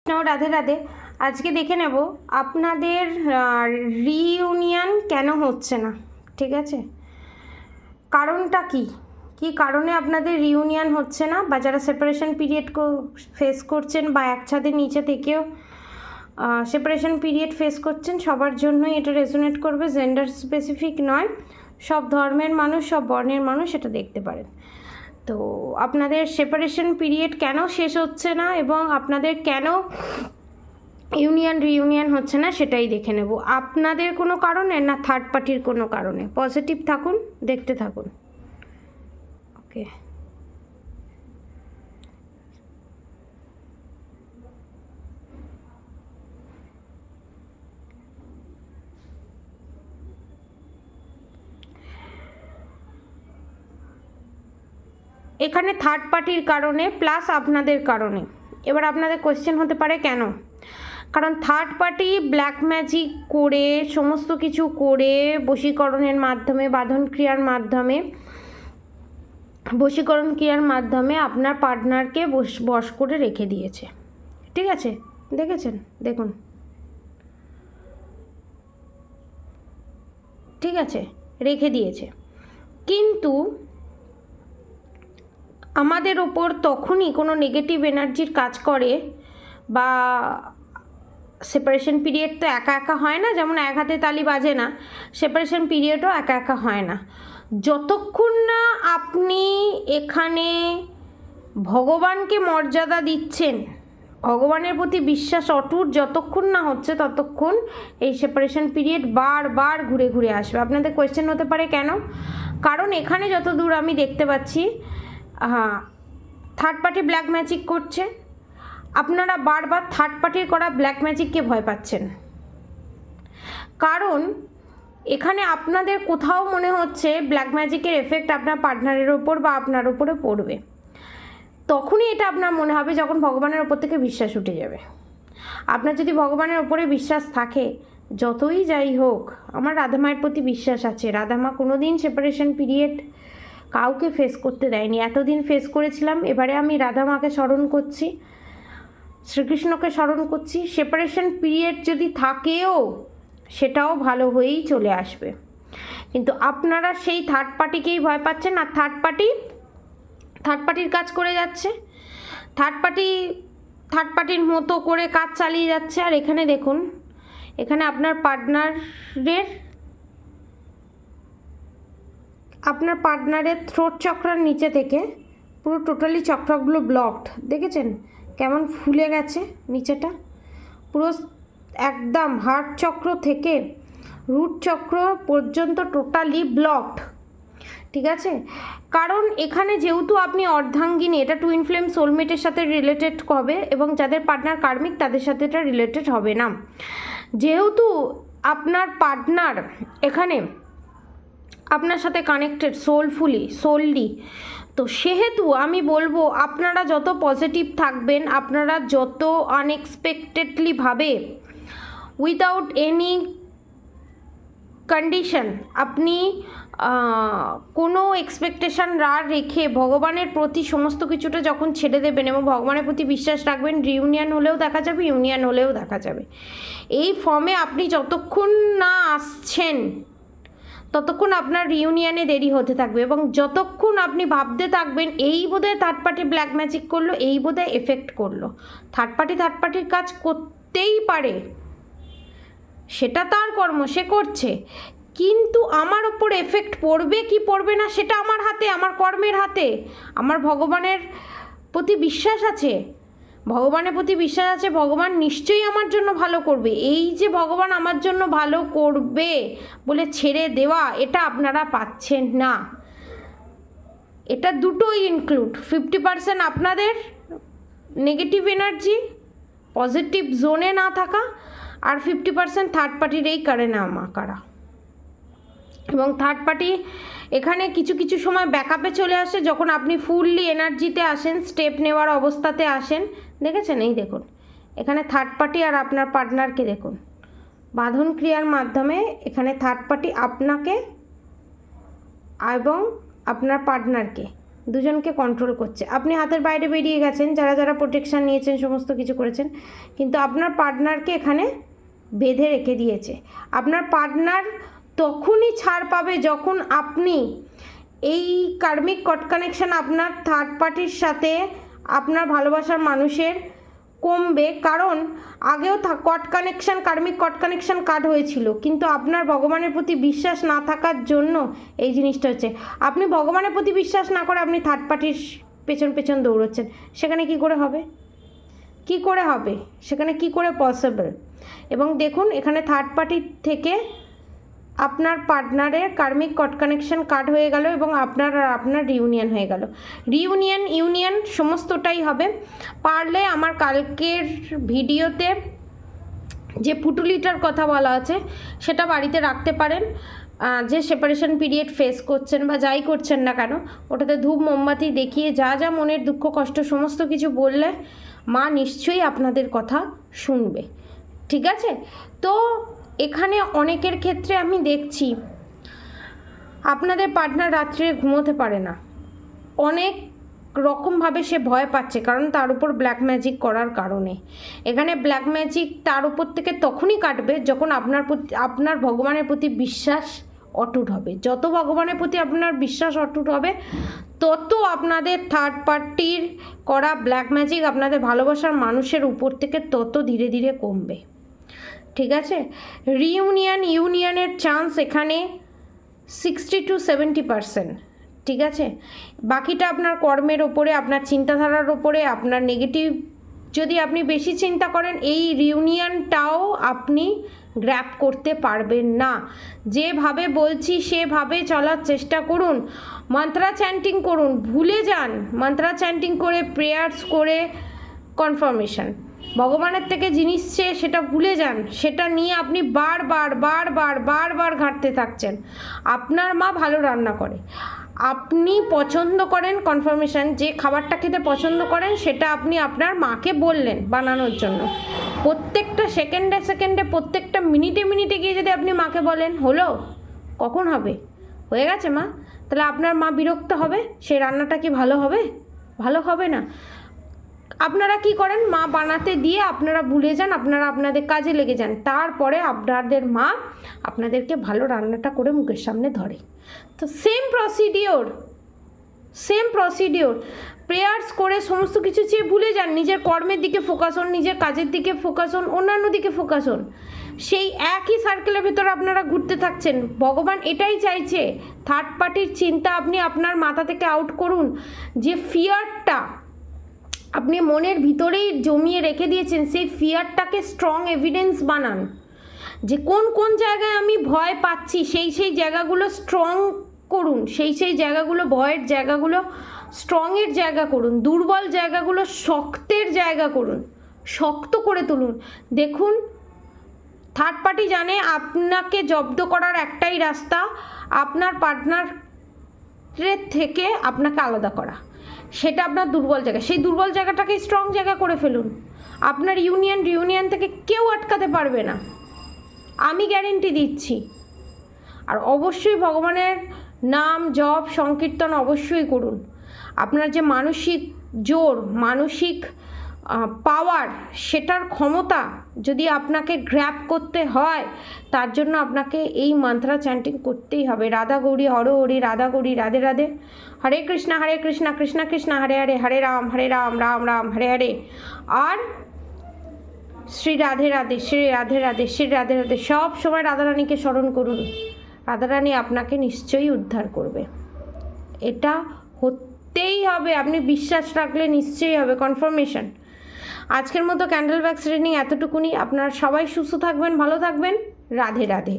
রাধে রাধে। আজকে দেখে নেব আপনাদের রিইউনিয়ন কেন হচ্ছে না। ঠিক আছে, কারণটা কি কারণে আপনাদের রিইউনিয়ন হচ্ছে না, বা যারা সেপারেশন পিরিয়ড ফেস করছেন বা এক ছাদের নিচে থেকেও সেপারেশন পিরিয়ড ফেস করছেন, সবার জন্যই এটা রেজোনেট করবে। জেন্ডার স্পেসিফিক নয়, সব ধর্মের মানুষ, সব বর্ণের মানুষ এটা দেখতে পারেন। তো আপনাদের সেপারেশন পিরিয়ড কেন শেষ হচ্ছে না এবং আপনাদের কেন রিইউনিয়ন হচ্ছে না সেটাই দেখে নেব। আপনাদের কোনো কারণে না থার্ড পার্টির কোনো কারণে। পজিটিভ থাকুন, দেখতে থাকুন। ওকে, এখানে থার্ড পার্টির কারণে প্লাস আপনাদের কারণে। এবার আপনাদের কোয়েশ্চেন হতে পারে কেন, কারণ থার্ড পার্টি ব্ল্যাক ম্যাজিক করে, সমস্ত কিছু করে, বশীকরণ ক্রিয়ার মাধ্যমে আপনার পার্টনারকে বশ করে রেখে দিয়েছে। ঠিক আছে, দেখেছেন, দেখুন, ঠিক আছে, রেখে দিয়েছে। কিন্তু আমাদের ওপর তখনই কোনো নেগেটিভ এনার্জির কাজ করে, বা সেপারেশন পিরিয়ড তো একা একা হয় না, যেমন এক হাতে তালি বাজে না, সেপারেশন পিরিয়ডও একা একা হয় না। যতক্ষণ না আপনি এখানে ভগবানকে মর্যাদা দিচ্ছেন, ভগবানের প্রতি বিশ্বাস অটুট যতক্ষণ না হচ্ছে, ততক্ষণ এই সেপারেশন পিরিয়ড বারবার ঘুরে ঘুরে আসবে। আপনাদের কোয়েশ্চেন হতে পারে কেন, কারণ এখানে যতদূর আমি দেখতে পাচ্ছি থার্ড পার্টি ব্ল্যাক ম্যাজিক করছে। আপনারা বারবার থার্ড পার্টির করা ব্ল্যাক ম্যাজিককে ভয় পাচ্ছেন, কারণ এখানে আপনাদের কোথাও মনে হচ্ছে ব্ল্যাক ম্যাজিকের এফেক্ট আপনার পার্টনারের ওপর বা আপনার ওপরে পড়বে। তখনই এটা আপনার মনে হবে যখন ভগবানের ওপর থেকে বিশ্বাস উঠে যাবে। আপনার যদি ভগবানের ওপরে বিশ্বাস থাকে, যতই যাই হোক, আমার রাধামায়ের প্রতি বিশ্বাস আছে। রাধামা কোনো দিন সেপারেশন পিরিয়ড কাউকে ফেস করতে দেয়নি, এতদিন ফেস করেছিলাম। এবারে আমি রাধামাকে স্মরণ করছি, শ্রীকৃষ্ণকে স্মরণ করছি। সেপারেশন পিরিয়ড যদি থাকেও সেটাও ভালো হয়েই চলে আসবে। কিন্তু আপনারা সেই থার্ড পার্টিকেই ভয় পাচ্ছেন, আর থার্ড পার্টির কাজ করে যাচ্ছে, থার্ড পার্টির মতো করে কাজ চালিয়ে যাচ্ছে। আর এখানে দেখুন, এখানে আপনার পার্টনারের থ্রোট চক্রার নিচে থেকে পুরো টোটালি চক্রগুলো ব্লকড, দেখেছেন কেমন ফুলে গেছে নিচেটা, পুরো একদম হার্ট চক্র থেকে রুট চক্র পর্যন্ত টোটালি ব্লকড। ঠিক আছে, কারণ এখানে যেহেতু আপনি অর্ধাঙ্গিনী, এটা টুইন ফ্লেম সোলমেটের সাথে রিলেটেড হবে, এবং যাদের পার্টনার কার্মিক তাদের সাথে এটা রিলেটেড হবে না। যেহেতু আপনার পার্টনার এখানে আপনার সাথে কানেক্টেড সোললি, তো সেহেতু আমি বলবো আপনারা যত পজিটিভ থাকবেন, আপনারা যত আনএক্সপেক্টেডলিভাবে উইদাউট এনি কন্ডিশন আপনি কোনো এক্সপেকটেশান রেখে ভগবানের প্রতি সমস্ত কিছুটা যখন ছেড়ে দেবেন এবং ভগবানের প্রতি বিশ্বাস রাখবেন, রিইউনিয়ন হলেও দেখা যাবে, ইউনিয়ন হলেও দেখা যাবে। এই ফর্মে আপনি যতক্ষণ না আসছেন ততক্ষণ আপনার রিইউনিয়নে দেরি হতে থাকবে, এবং যতক্ষণ আপনি ভাবতে থাকবেন এই বোধহয় থার্ড পার্টি ব্ল্যাক ম্যাজিক করলো, এই বোধহয় এফেক্ট করলো। থার্ড পার্টির কাজ করতেই পারে, সেটা তার কর্ম, সে করছে, কিন্তু আমার ওপর এফেক্ট পড়বে কি পড়বে না সেটা আমার হাতে, আমার কর্মের হাতে। আমার ভগবানের প্রতি বিশ্বাস আছে, ভগবান নিশ্চয়ই আমার জন্য ভালো করবে। এই যে ভগবান আমার জন্য ভালো করবে বলে ছেড়ে দেওয়া, এটা আপনারা পাচ্ছেন না। এটা দুটোই ইনক্লুড, 50% আপনাদের নেগেটিভ এনার্জি পজিটিভ জোনে না থাকা, আর 50% থার্ড পার্টির এই কারা। এবং থার্ড পার্টি এখানে কিছু সময় ব্যাকআপে চলে আসে, যখন আপনি ফুললি এনার্জিতে আসেন, স্টেপ নেওয়ার অবস্থাতে আসেন। দেখেছেন, এই দেখুন এখানে থার্ড পার্টি আর আপনার পার্টনারকে দেখুন, বাঁধন ক্রিয়ার মাধ্যমে এখানে থার্ড পার্টি আপনাকে এবং আপনার পার্টনারকে দুজনকে কন্ট্রোল করছে। আপনি হাতের বাইরে বেরিয়ে গেছেন, যারা যারা প্রোটেকশান নিয়েছেন সমস্ত কিছু করেছেন, কিন্তু আপনার পার্টনারকে এখানে বেঁধে রেখে দিয়েছে। আপনার পার্টনার তখনই ছাড় পাবে যখন আপনি এই কার্মিক কট কানেকশান আপনার থার্ড পার্টির সাথে আপনার ভালোবাসার মানুষের কমবে। কারণ আগেও কার্মিক কট কানেকশান কাট হয়েছিল, কিন্তু আপনার ভগবানের প্রতি বিশ্বাস না থাকার জন্য এই জিনিসটা হচ্ছে। আপনি ভগবানের প্রতি বিশ্বাস না করে আপনি থার্ড পার্টির পেছন পেছন দৌড়চ্ছেন, সেখানে কি করে হবে? কি করে হবে সেখানে? কি করে পসিবল? এবং দেখুন এখানে থার্ড পার্টির থেকে আপনার পার্টনারের কার্মিক কট কানেকশান কাট হয়ে গেল এবং আপনার রিউনিয়ন হয়ে গেল। ইউনিয়ন সমস্তটাই হবে। পারলে আমার কালকের ভিডিওতে যে পুটুলিটার কথা বলা আছে সেটা বাড়িতে রাখতে পারেন। যে সেপারেশন পিরিয়ড ফেস করছেন বা যাই করছেন না কেন, ওটাতে ধূপ মোমবাতি দেখিয়ে যা যা মনের দুঃখ কষ্ট সমস্ত কিছু বললে মা নিশ্চয়ই আপনাদের কথা শুনবে। ঠিক আছে? তো এখানে অনেকের ক্ষেত্রে আমি দেখছি আপনাদের পার্টনার রাত্রে ঘুমোতে পারে না, অনেক রকমভাবে সে ভয় পাচ্ছে, কারণ তার উপর ব্ল্যাক ম্যাজিক করার কারণে। এখানে ব্ল্যাক ম্যাজিক তার উপর থেকে তখনই কাটবে যখন আপনার ভগবানের প্রতি বিশ্বাস অটুট হবে। যত ভগবানের প্রতি আপনার বিশ্বাস অটুট হবে তত আপনাদের থার্ড পার্টির করা ব্ল্যাক ম্যাজিক আপনাদের ভালোবাসার মানুষের উপর থেকে তত ধীরে ধীরে কমবে। ঠিক আছে? ইউনিয়নের চান্স এখানে 60 to 70%। ঠিক আছে? বাকিটা আপনার কর্মের ওপরে, আপনার চিন্তাধারার ওপরে, আপনার নেগেটিভ যদি আপনি বেশি চিন্তা করেন এই রিউনিয়নটাও আপনি গ্র্যাব করতে পারবেন না। যেভাবে বলছি সেভাবে চলার চেষ্টা করুন, মন্ত্রা চ্যান্টিং করুন, ভুলে যান মন্ত্রা চ্যান্টিং করে, প্রেয়ার্স করে কনফার্মেশন। ভগবানের থেকে জিনিস চেয়ে সেটা ভুলে যান, সেটা নিয়ে আপনি বারবার ঘাঁটতে থাকছেন। আপনার মা ভালো রান্না করে, আপনি পছন্দ করেন কনফার্মেশন, যে খাবারটা খেতে পছন্দ করেন সেটা আপনি আপনার মাকে বললেন বানানোর জন্য। প্রত্যেকটা সেকেন্ডে প্রত্যেকটা মিনিটে গিয়ে যদি আপনি মাকে বলেন হলো, কখন হবে? হয়ে গেছে মা, তাহলে আপনার মা বিরক্ত হবে, সেই রান্নাটা কি ভালো হবে? ভালো হবে না। আপনারা কি করেন? মা বানাতে দিয়ে আপনারা ভুলে যান, আপনারা আপনাদের কাজে লেগে যান, তারপরে আপনাদের মা আপনাদেরকে ভালো রান্নাটা করে মুখের সামনে ধরে। তো সেম প্রসিডিওর প্রেয়ার্স করে সমস্ত কিছু চেয়ে ভুলে যান, নিজের কর্মের দিকে ফোকাস হন, নিজের কাজের দিকে ফোকাস হন, অন্যান্য দিকে ফোকাস হন। সেই একই সার্কেলের ভেতরে আপনারা ঘুরতে থাকছেন। ভগবান এটাই চাইছে, থার্ড পার্টির চিন্তা আপনি আপনার মাথা থেকে আউট করুন। যে ফিয়ারটা আপনি মনের ভিতরেই জমিয়ে রেখে দিয়েছেন, সেই ফিয়ারটাকে স্ট্রং এভিডেন্স বানান, যে কোন কোন জায়গায় আমি ভয় পাচ্ছি সেই জায়গাগুলো স্ট্রং করুন, সেই জায়গাগুলো, ভয়ের জায়গাগুলো স্ট্রংয়ের জায়গা করুন, দুর্বল জায়গাগুলো শক্তের জায়গা করুন, শক্ত করে তুলুন। দেখুন থার্ড পার্টি জানে আপনাকে জব্দ করার একটাই রাস্তা, আপনার পার্টনারের থেকে আপনাকে আলাদা করা। সেটা আপনার দুর্বল জায়গা, সেই দুর্বল জায়গাটাকে স্ট্রং জায়গা করে ফেলুন। আপনার রিউনিয়ন থেকে কেউ আটকাতে পারবে না, আমি গ্যারেন্টি দিচ্ছি। আর অবশ্যই ভগবানের নাম জপ সংকীর্তন অবশ্যই করুন। আপনার যে মানসিক জোর, মানসিক পাওয়ার, সেটার ক্ষমতা যদি আপনাকে গ্র্যাব করতে হয়, তার জন্য আপনাকে এই মন্ত্রা চ্যান্টিং করতেই হবে। রাধা গৌরী হর হরি, রাধা গৌরী রাধে রাধে, হরে কৃষ্ণ কৃষ্ণ কৃষ্ণ হরে হরে, হরে রাম রাম রাম হরে হরে। আর শ্রী রাধে রাধে, শ্রী রাধে রাধে, শ্রী রাধে রাধে। সব সময় রাধারানীকে স্মরণ করুন, রাধারানী আপনাকে নিশ্চয়ই উদ্ধার করবে। এটা হতেই হবে, আপনি বিশ্বাস রাখলে নিশ্চয়ই হবে। কনফার্মেশন। আজকের মতো ক্যান্ডেল ওয়্যাক্স রিডিং এতটুকুনি। আপনারা সবাই সুস্থ থাকবেন, ভালো থাকবেন। রাধে রাধে।